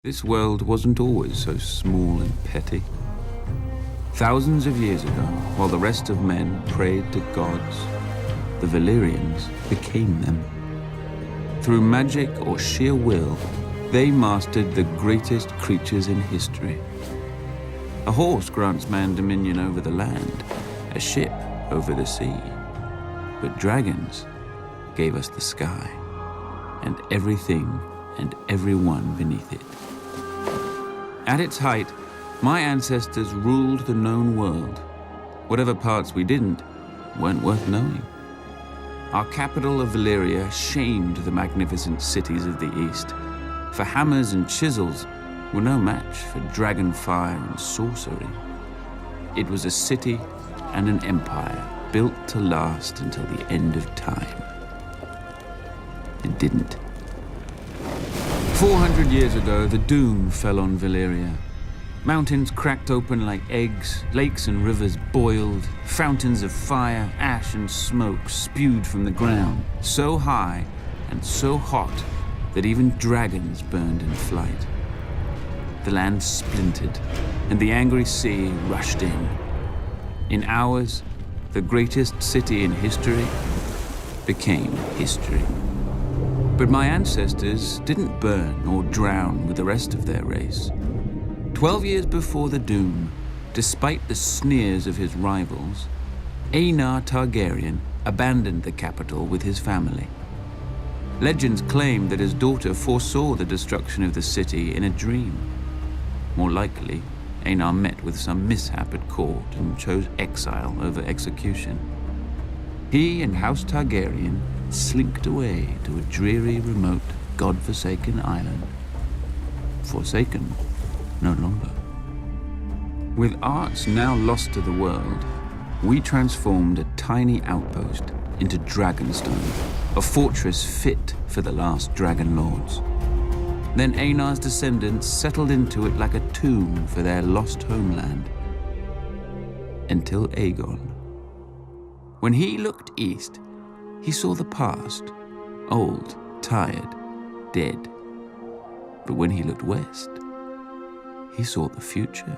This world wasn't always so small and petty. Thousands of years ago, while the rest of men prayed to gods, the Valyrians became them. Through magic or sheer will, they mastered the greatest creatures in history. A horse grants man dominion over the land, a ship over the sea. But dragons gave us the sky, and everything and everyone beneath it. At its height, my ancestors ruled the known world. Whatever parts we didn't weren't worth knowing. Our capital of Valyria shamed the magnificent cities of the east, for hammers and chisels were no match for dragon fire and sorcery. It was a city and an empire built to last until the end of time. It didn't. 400 years ago, the doom fell on Valyria. Mountains cracked open like eggs, lakes and rivers boiled, fountains of fire, ash and smoke spewed from the ground, so high and so hot that even dragons burned in flight. The land splintered, and the angry sea rushed in. In hours, the greatest city in history became history. But my ancestors didn't burn or drown with the rest of their race. 12 years before the doom, despite the sneers of his rivals, Aenar Targaryen abandoned the capital with his family. Legends claim that his daughter foresaw the destruction of the city in a dream. More likely, Aenar met with some mishap at court and chose exile over execution. He and House Targaryen slinked away to a dreary, remote, god-forsaken island. Forsaken no longer. With arts now lost to the world, we transformed a tiny outpost into Dragonstone, a fortress fit for the last dragon lords. Then Aenar's descendants settled into it like a tomb for their lost homeland. Until Aegon. When he looked east, he saw the past, old, tired, dead. But when he looked west, he saw the future.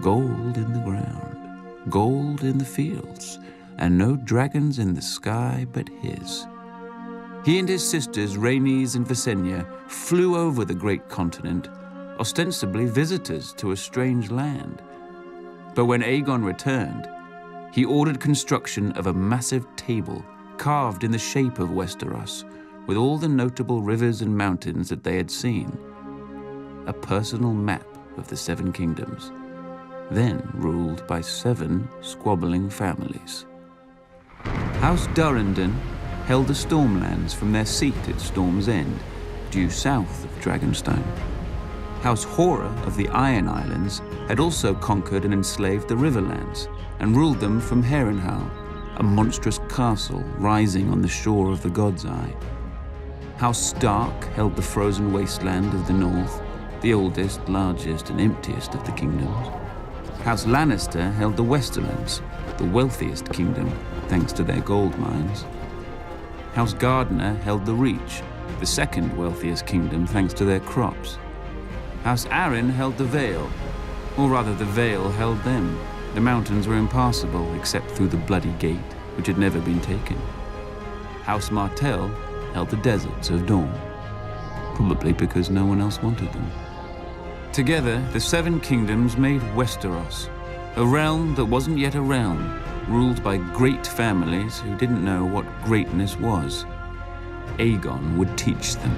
Gold in the ground, gold in the fields, and no dragons in the sky but his. He and his sisters, Rhaenys and Visenya, flew over the great continent, ostensibly visitors to a strange land. But when Aegon returned, he ordered construction of a massive table carved in the shape of Westeros, with all the notable rivers and mountains that they had seen. A personal map of the Seven Kingdoms, then ruled by 7 squabbling families. House Durrandon held the Stormlands from their seat at Storm's End, due south of Dragonstone. House Hora of the Iron Islands had also conquered and enslaved the Riverlands, and ruled them from Harrenhal, a monstrous castle rising on the shore of the God's Eye. House Stark held the frozen wasteland of the north, the oldest, largest, and emptiest of the kingdoms. House Lannister held the Westerlands, the wealthiest kingdom, thanks to their gold mines. House Gardner held the Reach, the second wealthiest kingdom, thanks to their crops. House Arryn held the Vale, or rather the Vale held them. The mountains were impassable except through the Bloody Gate, which had never been taken. House Martell held the deserts of Dorne, probably because no one else wanted them. Together, the 7 kingdoms made Westeros, a realm that wasn't yet a realm, ruled by great families who didn't know what greatness was. Aegon would teach them.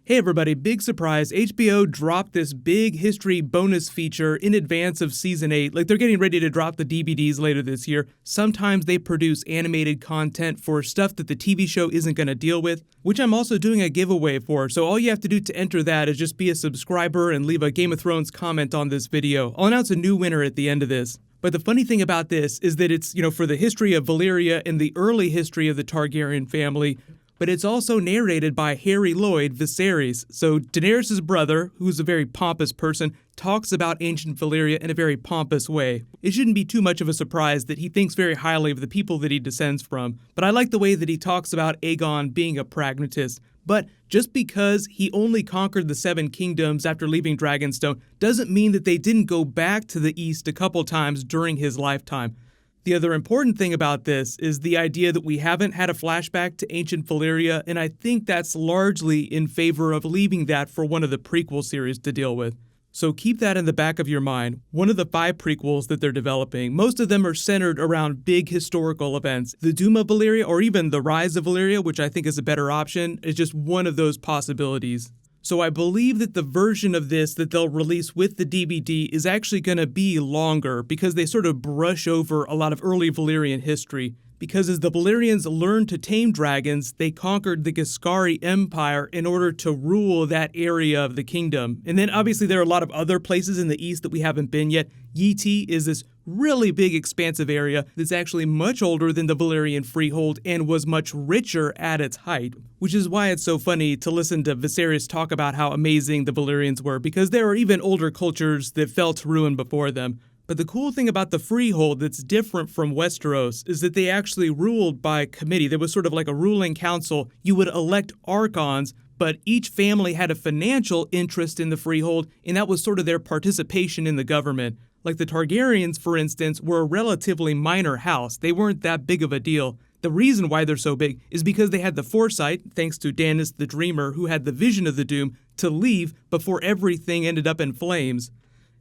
Hey everybody, big surprise, HBO dropped this big history bonus feature in advance of Season 8. Like, they're getting ready to drop the DVDs later this year. Sometimes they produce animated content for stuff that the TV show isn't going to deal with, which I'm also doing a giveaway for. So all you have to do to enter that is just be a subscriber and leave a Game of Thrones comment on this video. I'll announce a new winner at the end of this. But the funny thing about this is that it's, for the history of Valyria and the early history of the Targaryen family, but it's also narrated by Harry Lloyd Viserys. So Daenerys' brother, who's a very pompous person, talks about ancient Valyria in a very pompous way. It shouldn't be too much of a surprise that he thinks very highly of the people that he descends from, but I like the way that he talks about Aegon being a pragmatist, But just because he only conquered the Seven Kingdoms after leaving Dragonstone doesn't mean that they didn't go back to the east a couple times during his lifetime. The other important thing about this is the idea that we haven't had a flashback to ancient Valyria, and I think that's largely in favor of leaving that for one of the prequel series to deal with. So keep that in the back of your mind. One of the 5 prequels that they're developing, most of them are centered around big historical events. The Doom of Valyria, or even the Rise of Valyria, which I think is a better option, is just one of those possibilities. So I believe that the version of this that they'll release with the DVD is actually going to be longer because they sort of brush over a lot of early Valyrian history. Because as the Valyrians learned to tame dragons, they conquered the Giscari Empire in order to rule that area of the kingdom. And then obviously there are a lot of other places in the east that we haven't been yet. Yiti is this really big expansive area that's actually much older than the Valyrian freehold and was much richer at its height. Which is why it's so funny to listen to Viserys talk about how amazing the Valyrians were, because there are even older cultures that fell to ruin before them. But the cool thing about the freehold that's different from Westeros is that they actually ruled by committee. There was sort of like a ruling council. You would elect archons, but each family had a financial interest in the freehold, and that was sort of their participation in the government. Like the Targaryens, for instance, were a relatively minor house. They weren't that big of a deal. The reason why they're so big is because they had the foresight, thanks to Daenerys the Dreamer, who had the vision of the Doom, to leave before everything ended up in flames.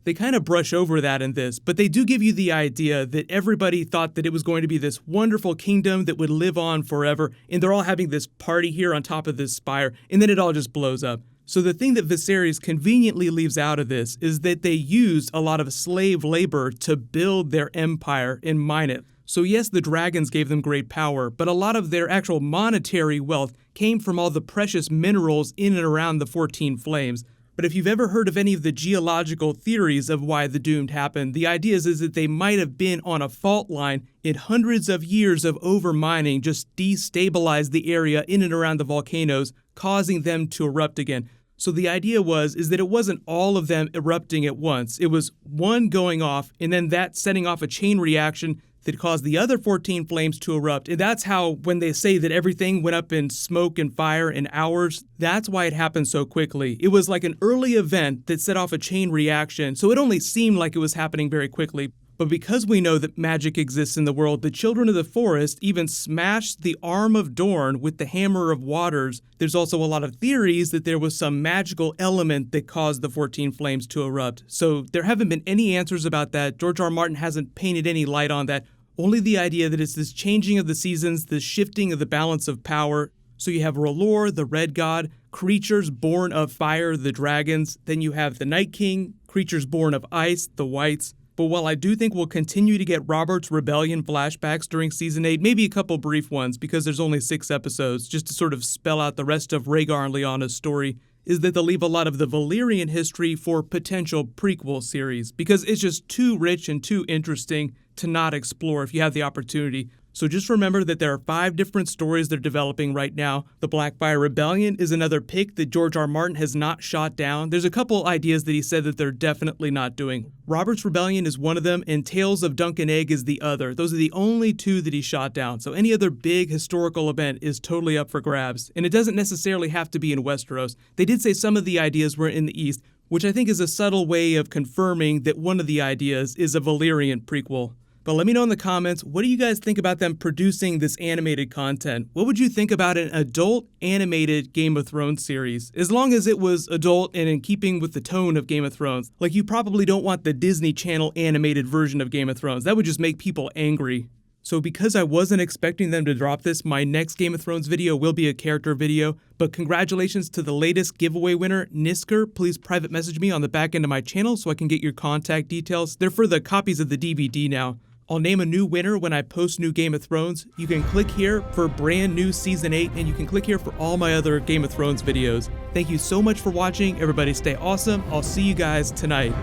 They kind of brush over that in this, but they do give you the idea that everybody thought that it was going to be this wonderful kingdom that would live on forever, and they're all having this party here on top of this spire, and then it all just blows up. So the thing that Viserys conveniently leaves out of this is that they used a lot of slave labor to build their empire and mine it. So yes, the dragons gave them great power, but a lot of their actual monetary wealth came from all the precious minerals in and around the 14 Flames. But if you've ever heard of any of the geological theories of why the Doomed happened, the idea is that they might have been on a fault line and hundreds of years of overmining just destabilized the area in and around the volcanoes, causing them to erupt again. So the idea is that it wasn't all of them erupting at once. It was one going off and then that setting off a chain reaction that caused the other 14 flames to erupt. And that's how, when they say that everything went up in smoke and fire in hours, that's why it happened so quickly. It was like an early event that set off a chain reaction, so it only seemed like it was happening very quickly. But because we know that magic exists in the world, the Children of the Forest even smashed the Arm of Dorne with the Hammer of Waters. There's also a lot of theories that there was some magical element that caused the 14 flames to erupt. So there haven't been any answers about that. George R. R. Martin hasn't painted any light on that. Only the idea that it's this changing of the seasons, this shifting of the balance of power. So you have R'hllor, the Red God, creatures born of fire, the dragons. Then you have the Night King, creatures born of ice, the Whites. But while I do think we'll continue to get Robert's Rebellion flashbacks during Season 8, maybe a couple brief ones because there's only 6 episodes, just to sort of spell out the rest of Rhaegar and Lyanna's story, is that they'll leave a lot of the Valyrian history for potential prequel series because it's just too rich and too interesting to not explore if you have the opportunity. So just remember that there are 5 different stories they're developing right now. The Blackfire Rebellion is another pick that George R. R. Martin has not shot down. There's a couple ideas that he said that they're definitely not doing. Robert's Rebellion is one of them, and Tales of Dunk and Egg is the other. Those are the only 2 that he shot down. So any other big historical event is totally up for grabs. And it doesn't necessarily have to be in Westeros. They did say some of the ideas were in the East, which I think is a subtle way of confirming that one of the ideas is a Valyrian prequel. But let me know in the comments, what do you guys think about them producing this animated content? What would you think about an adult animated Game of Thrones series? As long as it was adult and in keeping with the tone of Game of Thrones. Like, you probably don't want the Disney Channel animated version of Game of Thrones. That would just make people angry. So because I wasn't expecting them to drop this, my next Game of Thrones video will be a character video. But congratulations to the latest giveaway winner, Nisker. Please private message me on the back end of my channel so I can get your contact details. They're for the copies of the DVD now. I'll name a new winner when I post new Game of Thrones. You can click here for brand new Season 8, and you can click here for all my other Game of Thrones videos. Thank you so much for watching. Everybody stay awesome. I'll see you guys tonight.